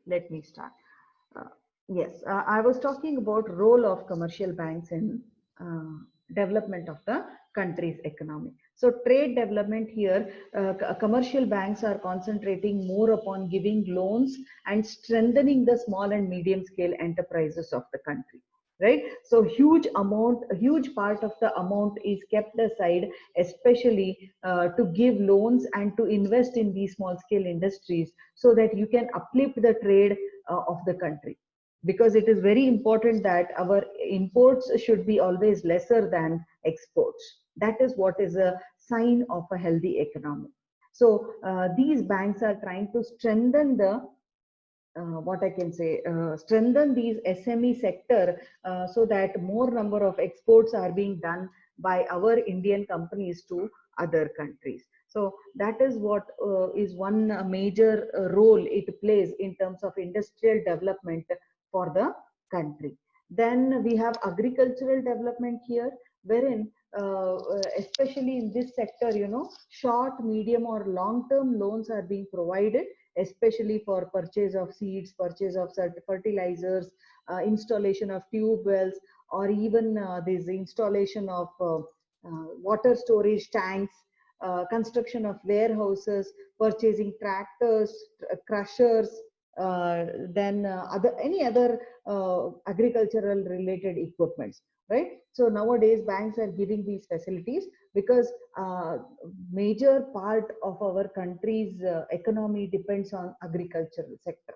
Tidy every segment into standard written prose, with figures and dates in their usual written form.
let me start. Uh, yes, I was talking about role of commercial banks in development of the country's economy. So trade development here, commercial banks are concentrating more upon giving loans and strengthening the small and medium scale enterprises of the country. Right, so a huge part of the amount is kept aside, especially to give loans and to invest in these small scale industries, so that you can uplift the trade of the country, because it is very important that our imports should be always lesser than exports. That is what is a sign of a healthy economy. So these banks are trying to strengthen the what I can say, strengthen these SME sector, so that more number of exports are being done by our Indian companies to other countries. So that is what is one major role it plays in terms of industrial development for the country. Then we have agricultural development here, wherein especially in this sector, short, medium or long term loans are being provided, especially for purchase of seeds, purchase of fertilizers, installation of tube wells, or even this installation of water storage tanks, construction of warehouses, purchasing tractors, crushers, then other any other agricultural related equipments. Right. So nowadays banks are giving these facilities because major part of our country's economy depends on agricultural sector.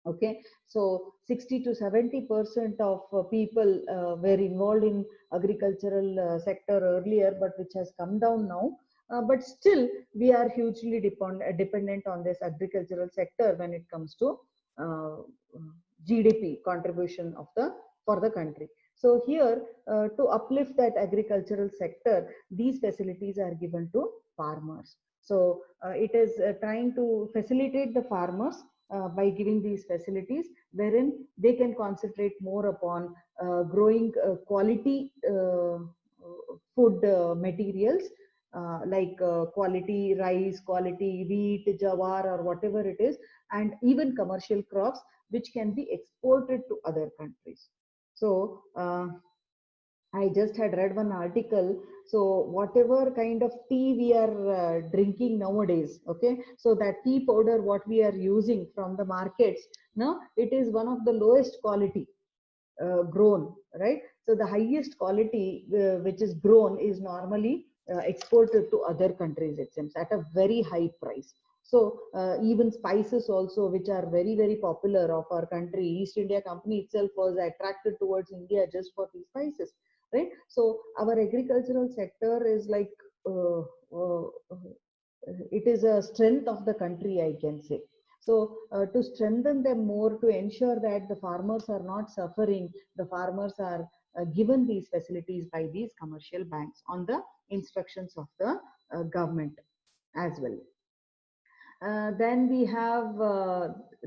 Okay, so 60 to 70% of people were involved in agricultural sector earlier, but which has come down now. But still we are hugely dependent on this agricultural sector when it comes to uh, GDP contribution of the for the country. So here, to uplift that agricultural sector, these facilities are given to farmers. So it is trying to facilitate the farmers by giving these facilities, wherein they can concentrate more upon growing quality food materials, like quality rice, quality wheat, jawar, or whatever it is, and even commercial crops which can be exported to other countries. So I just had read one article. So whatever kind of tea we are drinking nowadays, okay, so that tea powder what we are using from the markets, no, it is one of the lowest quality grown, right? So the highest quality which is grown is normally exported to other countries, it seems, at a very high price. So even spices also, which are very, very popular of our country, East India Company itself was attracted towards India just for these spices, right? So our agricultural sector is like, it is a strength of the country, I can say. So to strengthen them more, to ensure that the farmers are not suffering, the farmers are given these facilities by these commercial banks on the instructions of the government as well. Then we have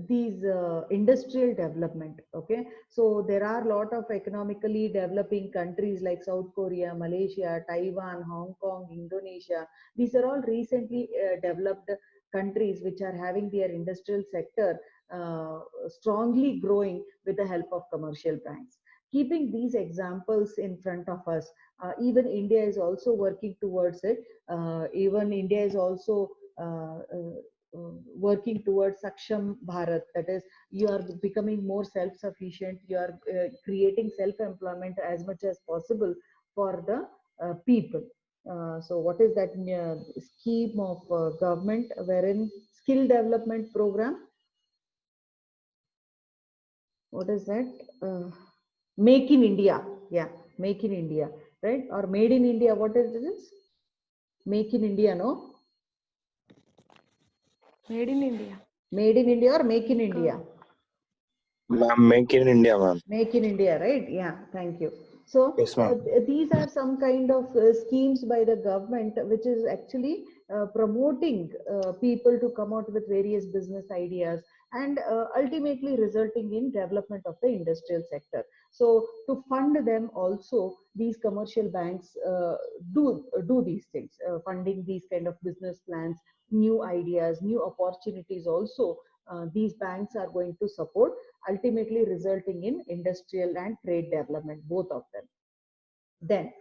these industrial development. Okay, so there are a lot of economically developing countries like South Korea, Malaysia, Taiwan, Hong Kong, Indonesia. These are all recently developed countries which are having their industrial sector strongly growing with the help of commercial banks. Keeping these examples in front of us, even India is also working towards it. Even India is also working towards Saksham Bharat. That is, you are becoming more self-sufficient. You are creating self-employment as much as possible for the people. So, what is that scheme of government wherein skill development program? What is that? Make in India. Yeah, Make in India, right? Or Made in India. What is this? Make in India, no? Made in India. Made in India or Make in India? Ma'am, make in India, ma'am. Make in India, right? Yeah, thank you. So Yes, ma'am. these are some kind of schemes by the government which is actually promoting people to come out with various business ideas, and ultimately resulting in development of the industrial sector. So to fund them also, these commercial banks do these things, funding these kind of business plans, new ideas, new opportunities also these banks are going to support, ultimately resulting in industrial and trade development, both of them. Then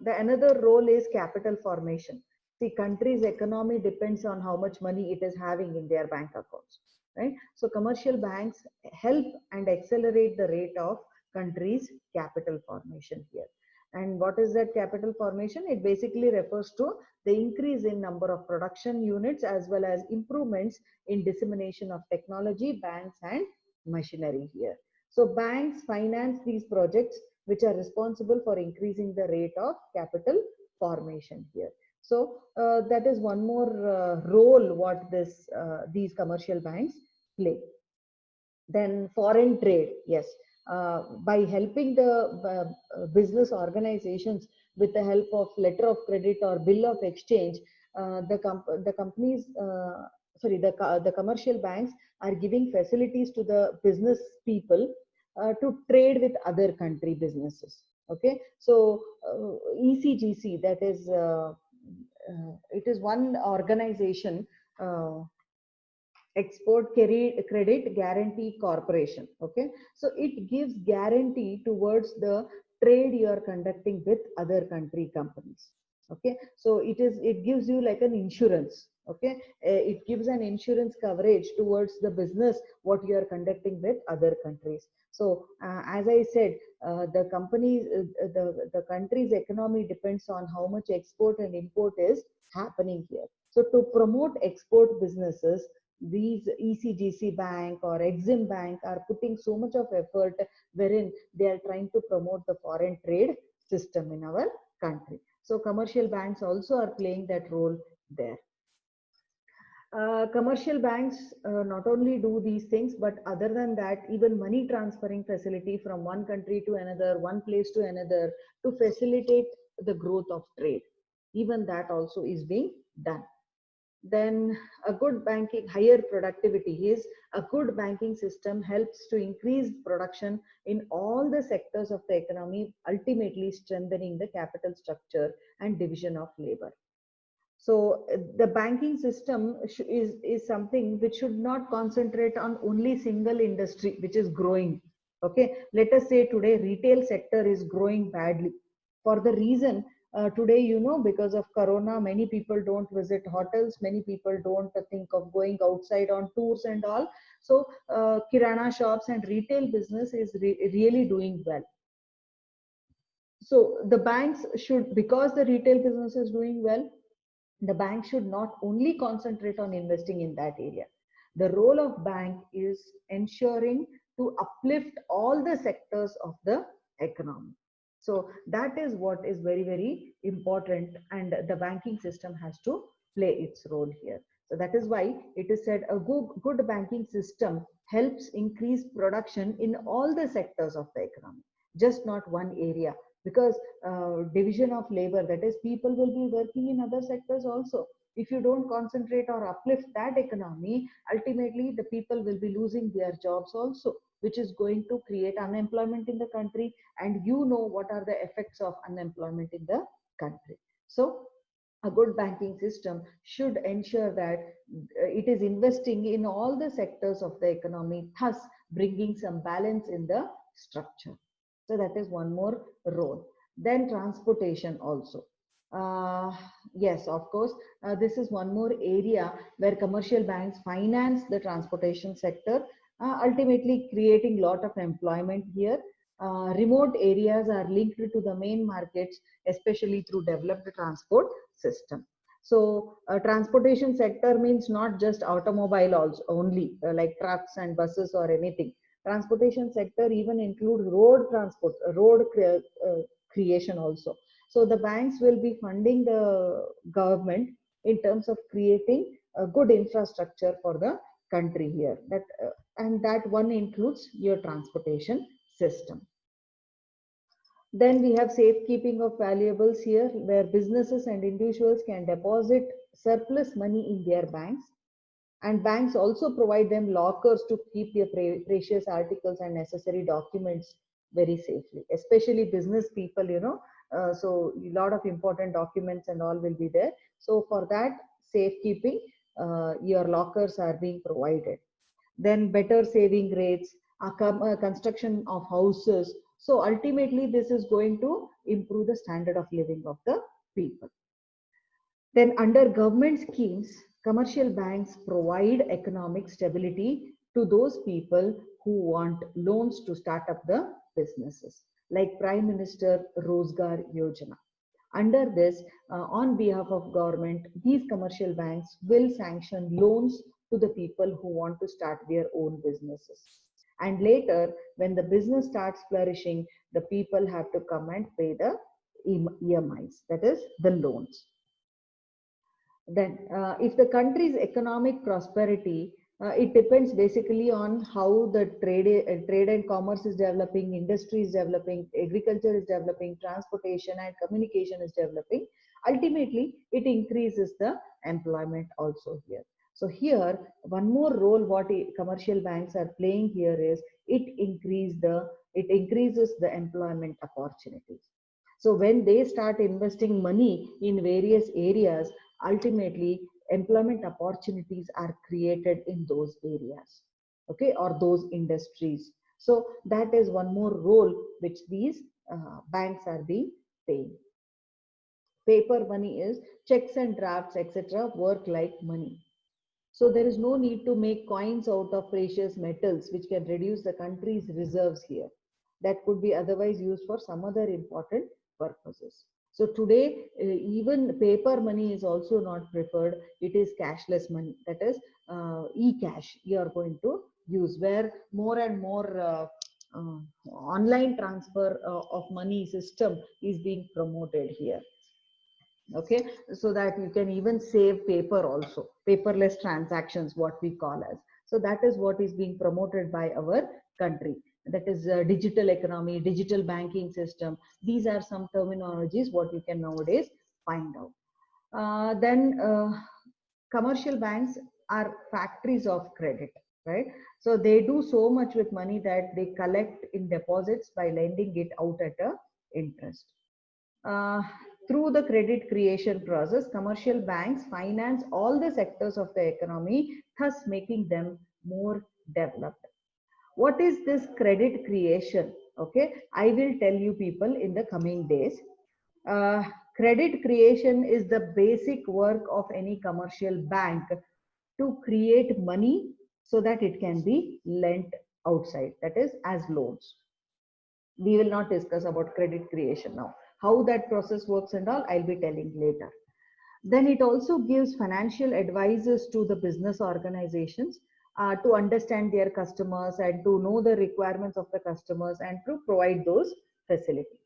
the another role is capital formation. The country's economy depends on how much money it is having in their bank accounts, right? So commercial banks help and accelerate the rate of country's capital formation here. And what is that capital formation? It basically refers to the increase in number of production units as well as improvements in dissemination of technology, banks and machinery here. So banks finance these projects which are responsible for increasing the rate of capital formation here. So that is one more role what these commercial banks play. Then foreign trade, yes. By helping the business organizations with the help of letter of credit or bill of exchange, the companies, the commercial banks are giving facilities to the business people to trade with other country businesses. Okay, so ECGC, that is, it is one organization. Export Credit Guarantee Corporation. Okay, so it gives guarantee towards the trade you are conducting with other country companies. Okay, so it gives you like an insurance. Okay, it gives an insurance coverage towards the business what you are conducting with other countries. So as I said, the companies, the country's economy depends on how much export and import is happening here. So to promote export businesses, these ECGC Bank or Exim Bank are putting so much of effort wherein they are trying to promote the foreign trade system in our country. So commercial banks also are playing that role there. Commercial banks not only do these things, but other than that, even money transferring facility from one country to another, one place to another, to facilitate the growth of trade. Even that also is being done. Then a good banking, higher productivity is a good banking system helps to increase production in all the sectors of the economy, ultimately strengthening the capital structure and division of labor. So the banking system is something which should not concentrate on only single industry which is growing. Okay, let us say today retail sector is growing badly for the reason today, you know, because of corona, many people don't visit hotels, many people don't think of going outside on tours and all. So kirana shops and retail business is really doing well. So the banks should, because the retail business is doing well, the bank should not only concentrate on investing in that area. The role of bank is ensuring to uplift all the sectors of the economy. So that is what is very, very important, and the banking system has to play its role here. So that is why it is said a good banking system helps increase production in all the sectors of the economy, just not one area, because division of labor, that is, people will be working in other sectors also. If you don't concentrate or uplift that economy, ultimately the people will be losing their jobs also, which is going to create unemployment in the country, and you know what are the effects of unemployment in the country. So a good banking system should ensure that it is investing in all the sectors of the economy, thus bringing some balance in the structure. So that is one more role. Then transportation also. Yes, of course, this is one more area where commercial banks finance the transportation sector, ultimately creating a lot of employment here. Remote areas are linked to the main markets, especially through developed transport system. So transportation sector means not just automobile also only, like trucks and buses or anything. Transportation sector even include road transport, creation also. So the banks will be funding the government in terms of creating a good infrastructure for the country here. And that one includes your transportation system. Then we have safekeeping of valuables here, where businesses and individuals can deposit surplus money in their banks. And banks also provide them lockers to keep their precious articles and necessary documents very safely, especially business people, you know. So a lot of important documents and all will be there. So for that safekeeping, your lockers are being provided. Then better saving rates, construction of houses. So ultimately, this is going to improve the standard of living of the people. Then under government schemes, commercial banks provide economic stability to those people who want loans to start up the businesses, like Prime Minister Rozgar Yojana. Under this, on behalf of government, these commercial banks will sanction loans to the people who want to start their own businesses. And later, when the business starts flourishing, the people have to come and pay the EMIs, that is the loans. Then, if the country's economic prosperity, it depends basically on how the trade and commerce is developing, industry is developing, agriculture is developing, transportation and communication is developing. Ultimately, it increases the employment also here. So here, one more role what commercial banks are playing here is it increases the employment opportunities. So when they start investing money in various areas, ultimately employment opportunities are created in those areas, okay, or those industries. So that is one more role which these banks are being paying. Paper money is checks and drafts, etc., work like money. So there is no need to make coins out of precious metals, which can reduce the country's reserves here. That could be otherwise used for some other important purposes. So today, even paper money is also not preferred. It is cashless money. That is e-cash you are going to use, where more and more online transfer of money system is being promoted here. Okay, so that you can even save paper also, paperless transactions, what we call as. So that is what is being promoted by our country. That is digital economy, digital banking system. These are some terminologies what you can nowadays find out. Then commercial banks are factories of credit, right? So they do so much with money that they collect in deposits by lending it out at a interest. Uh, through the credit creation process, commercial banks finance all the sectors of the economy, thus making them more developed. What is this credit creation? Okay, I will tell you people in the coming days. Uh, Credit creation is the basic work of any commercial bank to create money so that it can be lent outside, that is as loans. We will not discuss about credit creation now. How that process works and all, I'll be telling later. Then it also gives financial advisors to the business organizations to understand their customers and to know the requirements of the customers and to provide those facilities.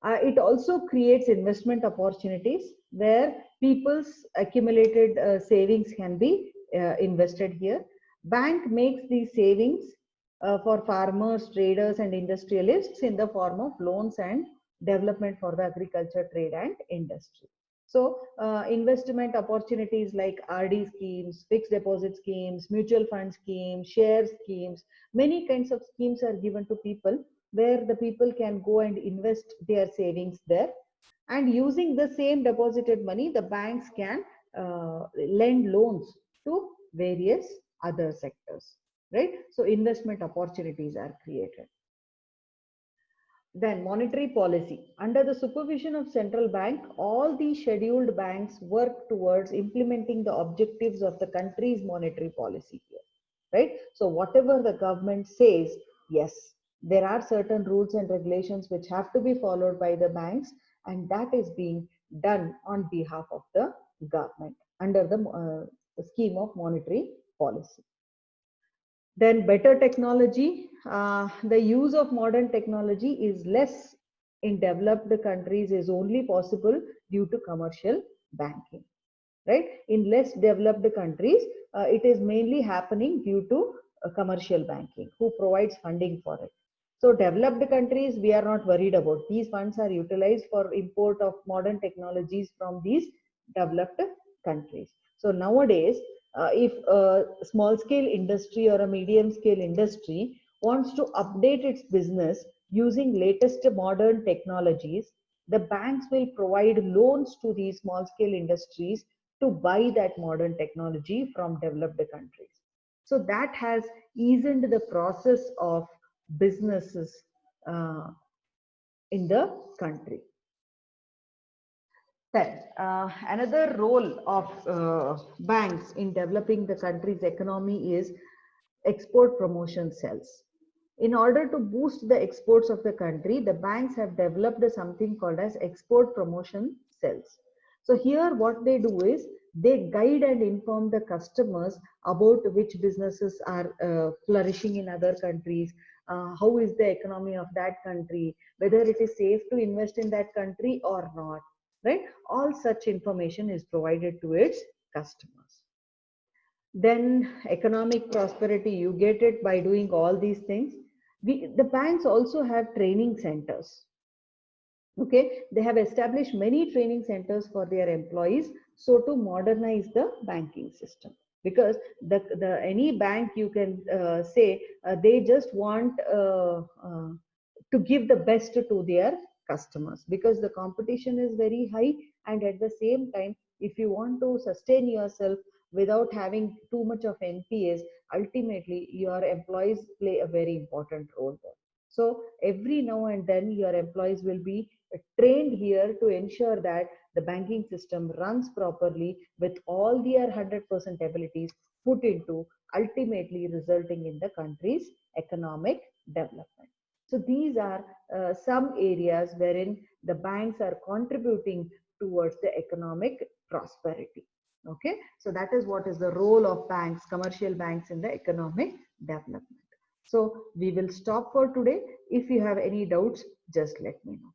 It also creates investment opportunities where people's accumulated savings can be invested here. Bank makes these savings for farmers, traders, and industrialists in the form of loans and development for the agriculture, trade, and industry. So, investment opportunities like RD schemes, fixed deposit schemes, mutual fund schemes, share schemes, many kinds of schemes are given to people where the people can go and invest their savings there. And using the same deposited money, the banks can lend loans to various other sectors, right? So investment opportunities are created. Then monetary policy. Under the supervision of central bank, all these scheduled banks work towards implementing the objectives of the country's monetary policy here, right? So whatever the government says, yes, there are certain rules and regulations which have to be followed by the banks, and that is being done on behalf of the government under the scheme of monetary policy. Then better technology. The use of modern technology is less in developed countries, is only possible due to commercial banking, right? In less developed countries, it is mainly happening due to commercial banking, who provides funding for it. So developed countries, we are not worried about. These funds are utilized for import of modern technologies from these developed countries. So nowadays, if a small scale industry or a medium scale industry wants to update its business using latest modern technologies, the banks will provide loans to these small scale industries to buy that modern technology from developed countries. So that has eased the process of businesses in the country. Then, another role of banks in developing the country's economy is export promotion cells. In order to boost the exports of the country, the banks have developed something called as export promotion cells. So here what they do is they guide and inform the customers about which businesses are flourishing in other countries, how is the economy of that country, whether it is safe to invest in that country or not, right? All such information is provided to its customers. Then economic prosperity, you get it by doing all these things. The banks also have training centers. Okay, they have established many training centers for their employees, so to modernize the banking system. Because any bank you can say they just want to give the best to their customers, because the competition is very high, and at the same time, if you want to sustain yourself without having too much of NPS, ultimately your employees play a very important role there. So every now and then your employees will be trained here to ensure that the banking system runs properly with all their 100% abilities put into, ultimately resulting in the country's economic development. So these are some areas wherein the banks are contributing towards the economic prosperity. Okay, so that is what is the role of banks, commercial banks, in the economic development. So we will stop for today. If you have any doubts, just let me know.